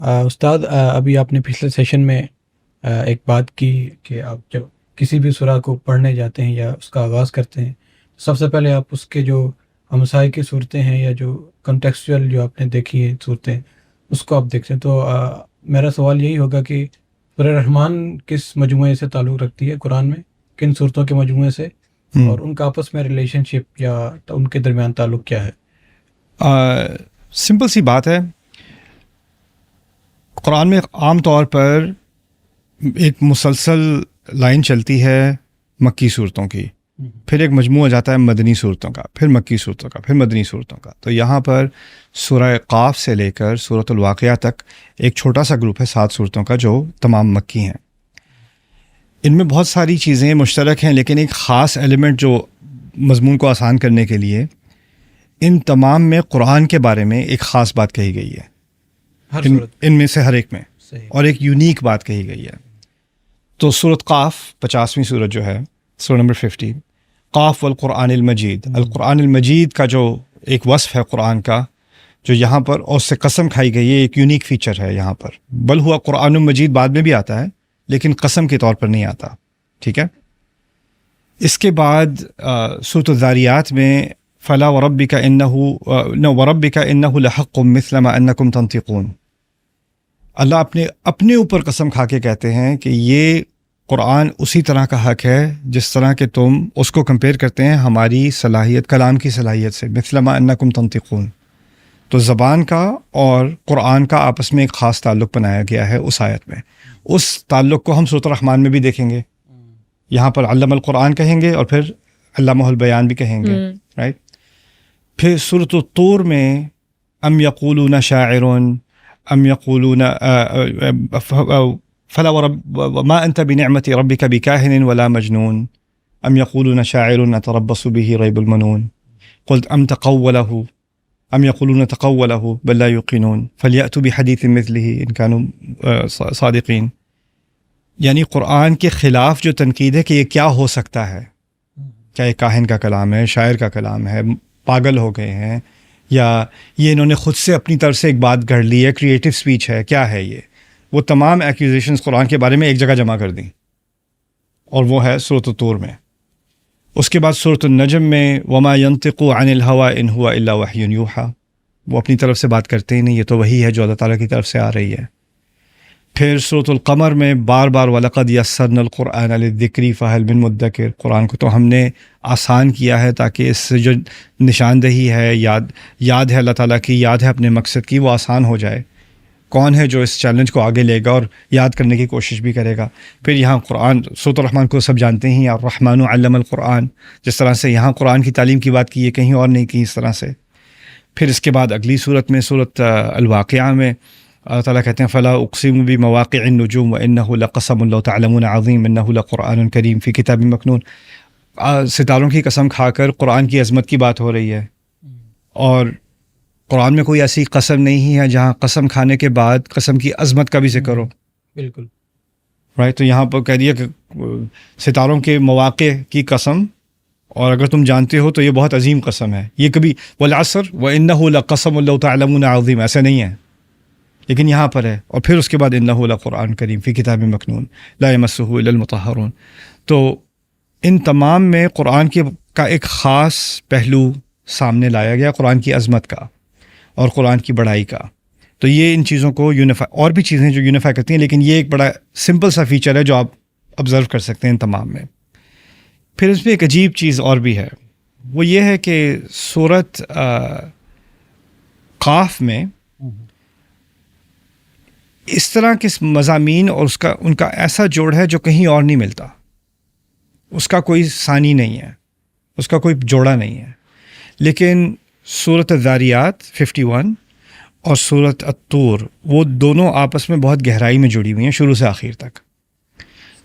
استاد ابھی آپ نے پچھلے سیشن میں ایک بات کی کہ آپ جب کسی بھی سورہ کو پڑھنے جاتے ہیں یا اس کا آغاز کرتے ہیں تو سب سے پہلے آپ اس کے جو ہمسائے کی صورتیں ہیں یا جو کنٹیکسچوئل جو آپ نے دیکھی ہیں صورتیں اس کو آپ دیکھتے ہیں. تو میرا سوال یہی ہوگا کہ سورہ رحمان کس مجموعے سے تعلق رکھتی ہے قرآن میں، کن صورتوں کے مجموعے سے، اور ان کا آپس میں ریلیشن شپ یا ان کے درمیان تعلق کیا ہے؟ سمپل سی بات ہے. قرآن میں عام طور پر ایک مسلسل لائن چلتی ہے مکی صورتوں کی، پھر ایک مجموعہ جاتا ہے مدنی صورتوں کا، پھر مکی صورتوں کا، پھر مدنی صورتوں کا. تو یہاں پر سورہ قاف سے لے کر سورۃ الواقعہ تک ایک چھوٹا سا گروپ ہے 7 صورتوں کا جو تمام مکی ہیں. ان میں بہت ساری چیزیں مشترک ہیں، لیکن ایک خاص ایلیمنٹ جو مضمون کو آسان کرنے کے لیے ان تمام میں قرآن کے بارے میں ایک خاص بات کہی گئی ہے، ان میں سے ہر ایک میں، اور ایک یونیک بات کہی گئی ہے. تو سورۃ قاف 50ویں سورت جو ہے، سورہ نمبر 50، قاف والقرآن المجید. القرآن المجید کا جو ایک وصف ہے قرآن کا، جو یہاں پر اور اس سے قسم کھائی گئی ہے، ایک یونیک فیچر ہے یہاں پر. بل ہوا قرآن المجید بعد میں بھی آتا ہے لیکن قسم کے طور پر نہیں آتا. ٹھیک ہے. اس کے بعد سورۃ الذاریات میں فلا وربک انہ لحق مثل ما انکم تنطقون. اللہ اپنے اوپر قسم کھا کے کہتے ہیں کہ یہ قرآن اسی طرح کا حق ہے جس طرح کہ تم اس کو کمپیئر کرتے ہیں ہماری صلاحیت، کلام کی صلاحیت سے. مثل ما انکم تنطقون. تو زبان کا اور قرآن کا آپس میں ایک خاص تعلق بنایا گیا ہے اس آیت میں. اس تعلق کو ہم سورۃ الرحمن میں بھی دیکھیں گے. یہاں پر علم القرآن کہیں گے اور پھر علمہ البیان بھی کہیں گے، رائٹ. پھر سورۃ الطور میں ام یقولون شاعر ام یقولون فلا وما انت بنعمت ربک بکاہن ولا مجنون ام یقولون شاعر نتربص به ریب المنون قلت ام تقولہ ام یقولون تقولہ بل لا یوقنون فلیأتوا بحدیث مثلہ ان کانوا صادقین. یعنی قرآن کے خلاف جو تنقید ہے کہ یہ کیا ہو سکتا ہے، کیا یہ کاہن کا کلام ہے، شاعر کا کلام ہے، پاگل ہو گئے ہیں، یا یہ انہوں نے خود سے اپنی طرف سے ایک بات گھڑ لی ہے، کریٹو سپیچ ہے، کیا ہے یہ. وہ تمام ایکوزیشنز قرآن کے بارے میں ایک جگہ جمع کر دیں، اور وہ ہے سورۃ الطور میں. اس کے بعد سورۃ النجم میں وما ينطق عن الهوى ان هو الا وحی یوحى. وہ اپنی طرف سے بات کرتے ہی نہیں، یہ تو وحی ہے جو اللہ تعالیٰ کی طرف سے آ رہی ہے. پھر سورۃ القمر میں بار بار وَلَقَدْ يَسَّرْنَا الْقُرْآنَ لِلذِّكْرِ فَهَلْ مِن مُدَّكِرٍ. قرآن کو تو ہم نے آسان کیا ہے تاکہ اس سے جو نشاندہی ہے، یاد ہے اللہ تعالیٰ کی، یاد ہے اپنے مقصد کی، وہ آسان ہو جائے. کون ہے جو اس چیلنج کو آگے لے گا اور یاد کرنے کی کوشش بھی کرے گا. پھر یہاں قرآن، سورۃ الرحمن کو سب جانتے ہیں، الرحمن علم القرآن. جس طرح سے یہاں قرآن کی تعلیم کی بات کی ہے، کہیں اور نہیں کی اس طرح سے. پھر اس کے بعد اگلی صورت میں سورۃ الواقعہ میں اللہ تعالیٰ کہتے ہیں فلا اقسم بمواقع النجوم وانہ لقسم لو تعلمون عظیم انہ لقرآن کریم فی کتاب مکنون. ستاروں کی قسم کھا کر قرآن کی عظمت کی بات ہو رہی ہے، اور قرآن میں کوئی ایسی قسم نہیں ہے جہاں قسم کھانے کے بعد قسم کی عظمت کا بھی ذکر ہو. بالکل رائٹ. تو یہاں پر کہہ دیا کہ ستاروں کے مواقع کی قسم، اور اگر تم جانتے ہو تو یہ بہت عظیم قسم ہے. یہ کبھی والعصر وانہ لقسم لو تعلمون عظیم ایسا نہیں ہے، لیکن یہاں پر ہے. اور پھر اس کے بعد انہ لقرآن کریم فی کتاب مکنون لا یمسہ الا المطہرون. تو ان تمام میں قرآن کا ایک خاص پہلو سامنے لایا گیا، قرآن کی عظمت کا اور قرآن کی بڑائی کا. تو یہ ان چیزوں کو یونیفائی، اور بھی چیزیں جو یونیفائی کرتی ہیں، لیکن یہ ایک بڑا سمپل سا فیچر ہے جو آپ آبزرو کر سکتے ہیں ان تمام میں. پھر اس میں ایک عجیب چیز اور بھی ہے، وہ یہ ہے کہ سورۃ قاف میں اس طرح کے مضامین اور ان کا ایسا جوڑ ہے جو کہیں اور نہیں ملتا. اس کا کوئی ثانی نہیں ہے، اس کا کوئی جوڑا نہیں ہے. لیکن سورۃ الذاریات 51 اور سورۃ الطور، وہ دونوں آپس میں بہت گہرائی میں جڑی ہوئی ہیں شروع سے آخر تک.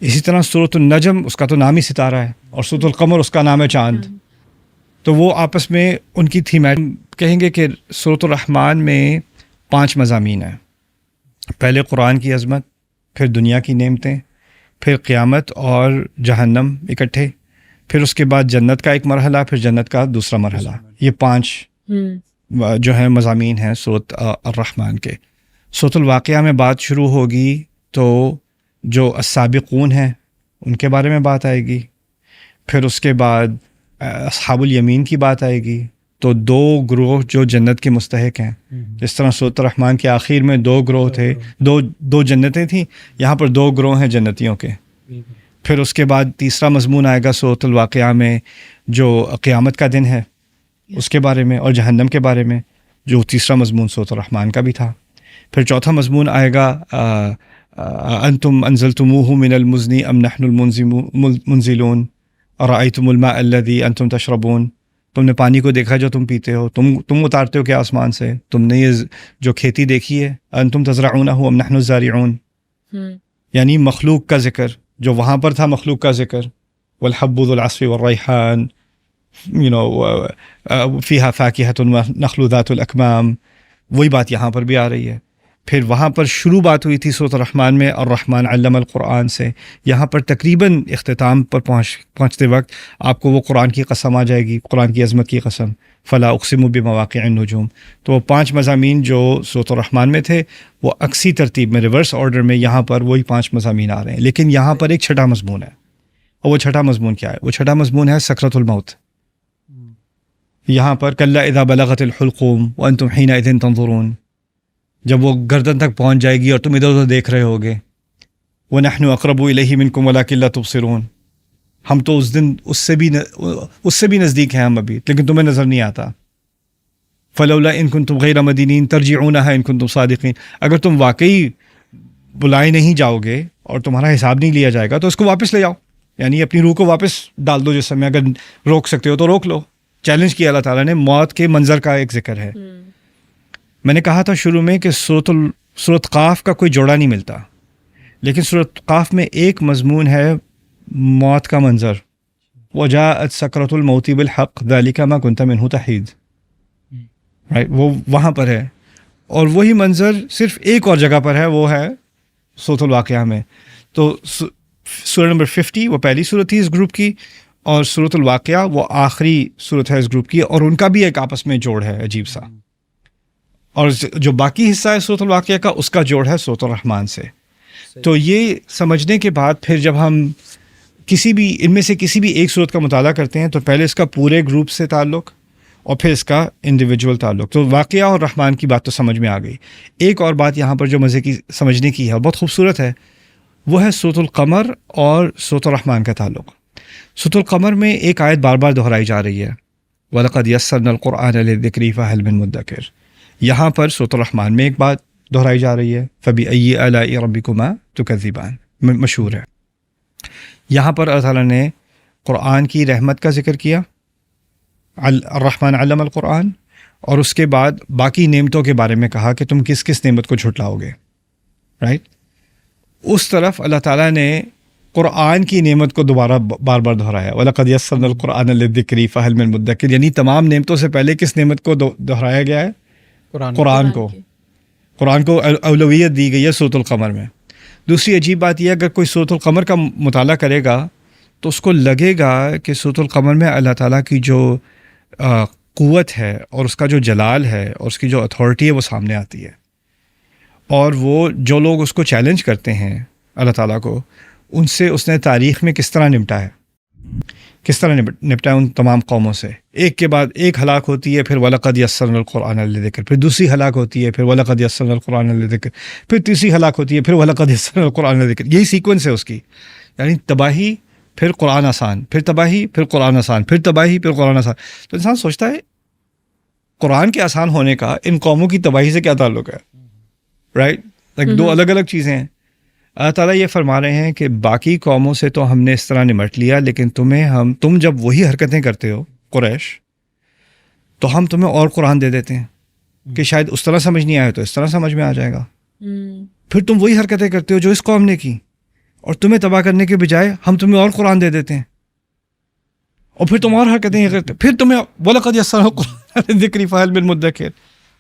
اسی طرح سورۃ النجم، اس کا تو نام ہی ستارہ ہے، اور سورۃ القمر اس کا نام ہے چاند. تو وہ آپس میں ان کی تھیمیٹک کہیں گے کہ سورۃ الرحمن میں 5 مضامین ہیں. پہلے قرآن کی عظمت، پھر دنیا کی نعمتیں، پھر قیامت اور جہنم اکٹھے، پھر اس کے بعد جنت کا ایک مرحلہ، پھر جنت کا دوسرا مرحلہ. یہ 5 جو ہیں مضامین ہیں سورۃ الرحمن کے. سورۃ الواقعہ میں بات شروع ہوگی تو جو السابقون ہیں ان کے بارے میں بات آئے گی، پھر اس کے بعد اصحاب الیمین کی بات آئے گی، تو دو گروہ جو جنت کے مستحق ہیں. جس طرح سورۃ الرحمن کے آخر میں دو گروہ تھے، دو جنتیں تھیں، یہاں پر دو گروہ ہیں جنتیوں کے. پھر اس کے بعد تیسرا مضمون آئے گا سورۃ الواقعہ میں جو قیامت کا دن ہے اس کے بارے میں، اور جہنم کے بارے میں، جو تیسرا مضمون سورۃ الرحمن کا بھی تھا. پھر چوتھا مضمون آئے گا انتم انزلتموہ من المزن ام نحن المنزلون ارأیتم الماء الذی انتم تشربون. تم نے پانی کو دیکھا جو تم پیتے ہو، تم اتارتے ہو کیا آسمان سے؟ تم نے یہ جو کھیتی دیکھی ہے، انتم تزرعونہ ام نحن الزارعون. یعنی مخلوق کا ذکر جو وہاں پر تھا، مخلوق کا ذکر، والحب ذو العصف والریحان فیہا فاکہۃ والنخل ذات الاکمام، وہی بات یہاں پر بھی آ رہی ہے. پھر وہاں پر شروع بات ہوئی تھی سورۃ الرحمن میں الرحمن علم القرآن سے، یہاں پر تقریباً اختتام پر پہنچتے وقت آپ کو وہ قرآن کی قسم آ جائے گی، قرآن کی عظمت کی قسم، فلا اقسم بمواقع النجوم. تو وہ 5 مضامین جو سورۃ الرحمن میں تھے وہ عکسی ترتیب میں، ریورس آرڈر میں یہاں پر وہی 5 مضامین آ رہے ہیں. لیکن یہاں پر ایک چھٹا مضمون ہے، اور وہ چھٹا مضمون کیا ہے؟ وہ چھٹا مضمون ہے سکرۃ الموت. یہاں پر کلا اذا بلغت الحلقوم وانتم حینئذ تنظرون، جب وہ گردن تک پہنچ جائے گی اور تم ادھر ادھر دیکھ رہے ہوگے. وَنَحْنُ أَقْرَبُ إِلَيْهِ مِنْكُمْ وَلَكِنْ لَا تُبْصِرُونَ، ہم تو اس دن اس سے بھی نزدیک ہیں ہم ابھی، لیکن تمہیں نظر نہیں آتا. فَلَوْلَا إِن كُنْتُمْ غَيْرَ مَدِينِينَ تَرْجِعُونَهَا إِن كُنْتُمْ صَادِقِينَ، اگر تم واقعی بلائے نہیں جاؤ گے اور تمہارا حساب نہیں لیا جائے گا تو اس کو واپس لے جاؤ، یعنی اپنی روح کو واپس ڈال دو جسم میں. اگر روک سکتے ہو تو روک لو. چیلنج کیا اللہ تعالیٰ نے، موت کے منظر کا ایک ذکر ہے. میں نے کہا تھا شروع میں کہ سورۃ قاف کا کوئی جوڑا نہیں ملتا، لیکن سورۃ قاف میں ایک مضمون ہے موت کا منظر، وجاءت سکرۃ الموت بالحق ذلک ما کنت منہ تحید، وہ وہاں پر ہے. اور وہی منظر صرف ایک اور جگہ پر ہے، وہ ہے سورۃ الواقعہ میں. تو سورہ نمبر 50 وہ پہلی سورت تھی اس گروپ کی، اور سورۃ الواقعہ وہ آخری سورت ہے اس گروپ کی، اور ان کا بھی ایک آپس میں جوڑ ہے عجیب سا. اور جو باقی حصہ ہے سورۃ الواقعہ کا، اس کا جوڑ ہے سورۃ الرحمن سے. تو یہ سمجھنے کے بعد پھر جب ہم ان میں سے کسی بھی ایک سورت کا مطالعہ کرتے ہیں تو پہلے اس کا پورے گروپ سے تعلق اور پھر اس کا انڈیویجول تعلق. تو واقعہ اور رحمان کی بات تو سمجھ میں آ گئی. ایک اور بات یہاں پر جو مزے کی سمجھنے کی ہے اور بہت خوبصورت ہے، وہ ہے سورۃ القمر اور سورۃ الرحمن کا تعلق. سورۃ القمر میں ایک آیت بار بار دہرائی جا رہی ہے، وَلَقَدْ يَسَّرْنَا الْقُرْآنَ لِلذِّكْرِ فَهَلْ مِن مُدَّكِرٍ. یہاں پر سورۃ الرحمن میں ایک بات دہرائی جا رہی ہے، فَبِأَيِّ آلَاءِ رَبِّكُمَا تُكَذِّبَانِ، مشہور ہے. یہاں پر اللہ تعالیٰ نے قرآن کی رحمت کا ذکر کیا، الرحمن علم القرآن، اور اس کے بعد باقی نعمتوں کے بارے میں کہا کہ تم کس کس نعمت کو جھٹلاؤ گے. رائٹ، اس طرف اللہ تعالیٰ نے قرآن کی نعمت کو دوبارہ بار بار دہرایا، وَلَقَدْ يَسَّرْنَا الْقُرْآنَ لِلذِّكْرِ فَهَلْ مِن مُدَّكِرٍ. یعنی تمام نعمتوں سے پہلے کس نعمت کو دہرایا گیا ہے؟ قرآن کو اولویت دی گئی ہے سورۃ القمر میں. دوسری عجیب بات یہ ہے، اگر کوئی سورۃ القمر کا مطالعہ کرے گا تو اس کو لگے گا کہ سورۃ القمر میں اللہ تعالیٰ کی جو قوت ہے اور اس کا جو جلال ہے اور اس کی جو اتھارٹی ہے وہ سامنے آتی ہے. اور وہ جو لوگ اس کو چیلنج کرتے ہیں اللہ تعالیٰ کو، ان سے اس نے تاریخ میں کس طرح نمٹا ہے، کس طرح نپٹا ہے ان تمام قوموں سے. ایک کے بعد ایک ہلاک ہوتی ہے، پھر وَلَقَدْ يَسَّرْنَا الْقُرْآنَ لِلذِّكْرِ، پھر دوسری ہلاک ہوتی ہے، پھر وَلَقَدْ يَسَّرْنَا الْقُرْآنَ لِلذِّكْرِ، پھر تیسری ہلاک ہوتی ہے، پھر وَلَقَدْ يَسَّرْنَا الْقُرْآنَ لِلذِّكْرِ. یہی سیکوینس ہے اس کی، یعنی تباہی پھر قرآن آسان، پھر تباہی پھر قرآن آسان، پھر تباہی پھر قرآن آسان. تو انسان سوچتا ہے قرآن کے آسان ہونے کا ان قوموں کی تباہی سے کیا تعلق ہے؟ رائٹ، دو الگ الگ چیزیں ہیں. اللہ تعالیٰ یہ فرما رہے ہیں کہ باقی قوموں سے تو ہم نے اس طرح نمٹ لیا، لیکن تم جب وہی حرکتیں کرتے ہو قریش، تو ہم تمہیں اور قرآن دے دیتے ہیں کہ شاید اس طرح سمجھ نہیں آئے تو اس طرح سمجھ میں آ جائے گا. پھر تم وہی حرکتیں کرتے ہو جو اس قوم نے کی، اور تمہیں تباہ کرنے کے بجائے ہم تمہیں اور قرآن دے دیتے ہیں، اور پھر تم اور حرکتیں یہ کرتے، پھر تمہیں وَلَقَدْ يَسَّرْنَا الْقُرْآنَ لِلذِّكْرِ فَهَلْ مِن مُدَّكِرٍ.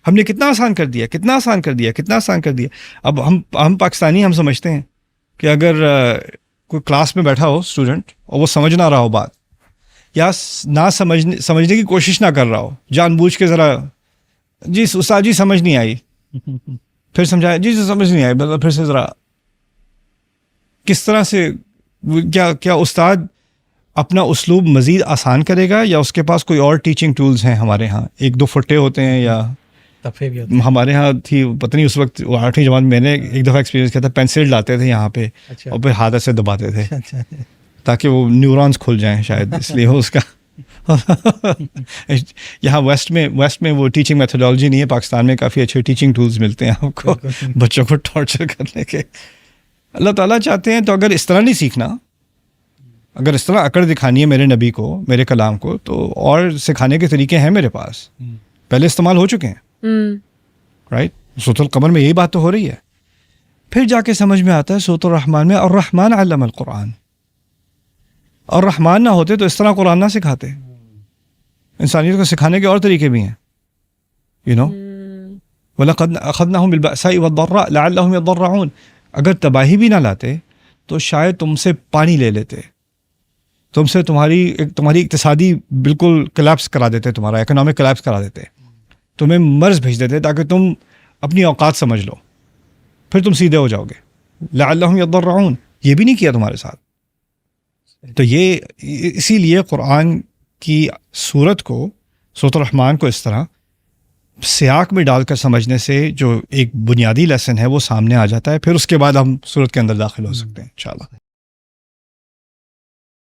ہم نے کتنا آسان کر دیا، کتنا آسان کر دیا، کتنا آسان کر دیا. اب ہم پاکستانی ہم سمجھتے ہیں کہ اگر کوئی کلاس میں بیٹھا ہو اسٹوڈنٹ اور وہ سمجھ نہ رہا ہو بات، یا نہ سمجھنے کی کوشش نہ کر رہا ہو، جان بوجھ کے ذرا جی استاد جی سمجھ نہیں آئی، پھر سمجھایا جی سمجھ نہیں آئی، مطلب پھر سے ذرا کس طرح سے کیا استاد اپنا اسلوب مزید آسان کرے گا، یا اس کے پاس کوئی اور ٹیچنگ ٹولز ہیں؟ ہمارے ہاں 1-2 فٹے ہوتے ہیں، یا تفے بھی ہوتے ہیں. ہمارے ہاں تھی پتہ نہیں اس وقت 8ویں جماعت میں نے ایک دفعہ ایکسپیرینس کیا تھا، پینسل ڈالتے تھے یہاں پہ اچھا اور پھر ہاتھ سے دباتے تھے اچھا تاکہ وہ نیورونز کھل جائیں شاید، اس لیے وہ اس کا یہاں ویسٹ میں وہ ٹیچنگ میتھڈالوجی نہیں ہے. پاکستان میں کافی اچھے ٹیچنگ ٹولز ملتے ہیں آپ کو بچوں کو ٹارچر کرنے کے. اللہ تعالیٰ چاہتے ہیں تو اگر اس طرح نہیں سیکھنا، اگر اس طرح اکڑ دکھانی ہے میرے نبی کو، میرے کلام کو، تو اور سکھانے کے طریقے ہیں میرے پاس، پہلے استعمال ہو چکے ہیں. رائٹ، سورۃ القمر میں یہی بات تو ہو رہی ہے. پھر جا کے سمجھ میں آتا ہے سورۃ الرحمن میں الرحمن علم القرآن. اور رحمان نہ ہوتے تو اس طرح قرآن نہ سکھاتے. انسانیت کو سکھانے کے اور طریقے بھی ہیں، وَلَقَدْ أَخَذْنَاهُمْ بِالْبَأْسَاءِ وَالضَّرَّاءِ لَعَلَّهُمْ يَضَّرَّعُونَ. اگر تباہی بھی نہ لاتے تو شاید تم سے پانی لے لیتے، تم سے تمہاری اقتصادی بالکل کلیپس کرا دیتے، تمہارا اکنامک کلیپس کرا دیتے، تمہیں مرض بھیج دیتے تاکہ تم اپنی اوقات سمجھ لو، پھر تم سیدھے ہو جاؤ گے. لعلہم یضرعون، یہ بھی نہیں کیا تمہارے ساتھ. تو یہ اسی لیے قرآن کی صورت کو، سورۃ الرحمن کو اس طرح سیاق میں ڈال کر سمجھنے سے جو ایک بنیادی لیسن ہے وہ سامنے آ جاتا ہے. پھر اس کے بعد ہم صورت کے اندر داخل ہو سکتے ہیں انشاءاللہ.